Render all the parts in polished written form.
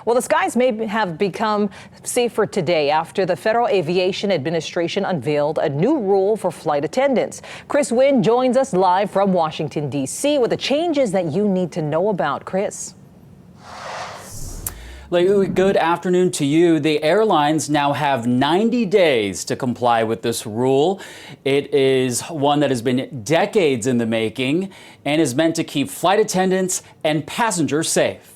Well, the skies may have become safer today after the Federal Aviation Administration unveiled a new rule for flight attendants. Chris Wynn joins us live from Washington, D.C. with the changes that you need to know about. Chris. Good afternoon to you. The airlines now have 90 days to comply with this rule. It is one that has been decades in the making and is meant to keep flight attendants and passengers safe.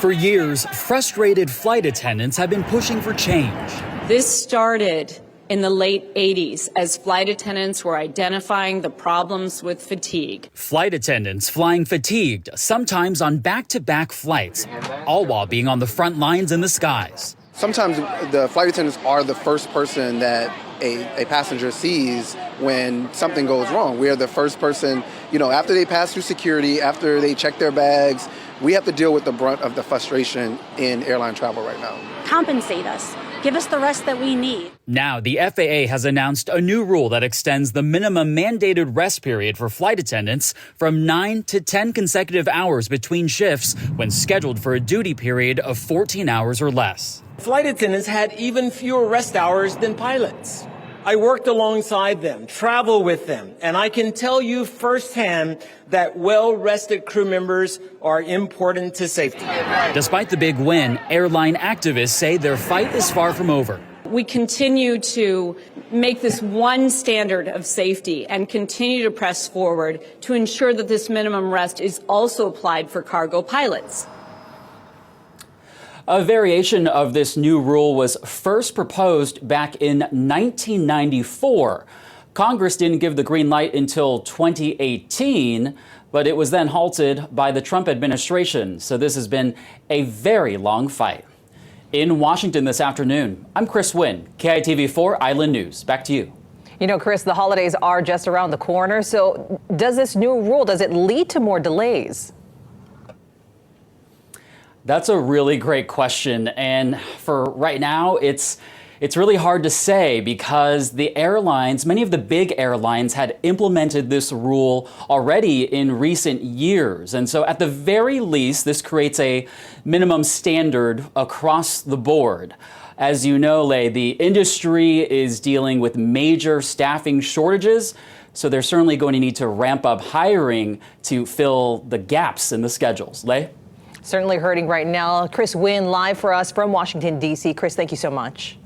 For years, frustrated flight attendants have been pushing for change. This started in the late 80s as flight attendants were identifying the problems with fatigue. Flight attendants flying fatigued, sometimes on back-to-back flights, all while being on the front lines in the skies. Sometimes the flight attendants are the first person that a passenger sees when something goes wrong. We are the first person, after they pass through security, after they check their bags, we have to deal with the brunt of the frustration in airline travel right now. Compensate us. Give us the rest that we need. Now, the FAA has announced a new rule that extends the minimum mandated rest period for flight attendants from 9 to 10 consecutive hours between shifts when scheduled for a duty period of 14 hours or less. Flight attendants had even fewer rest hours than pilots. I worked alongside them, travel with them, and I can tell you firsthand that well-rested crew members are important to safety. Despite the big win, airline activists say their fight is far from over. We continue to make this one standard of safety and continue to press forward to ensure that this minimum rest is also applied for cargo pilots. A variation of this new rule was first proposed back in 1994. Congress didn't give the green light until 2018, but it was then halted by the Trump administration. So this has been a very long fight. In Washington this afternoon, I'm Chris Wynn, KITV4 Island News. Back to you. Chris, the holidays are just around the corner. So does this new rule, does it lead to more delays? That's a really great question. And for right now, it's really hard to say because the airlines, many of the big airlines had implemented this rule already in recent years. And so at the very least, this creates a minimum standard across the board. As you know, Lei, the industry is dealing with major staffing shortages. So they're certainly going to need to ramp up hiring to fill the gaps in the schedules. Lei? Certainly hurting right now. Chris Wynn live for us from Washington, D.C. Chris, thank you so much.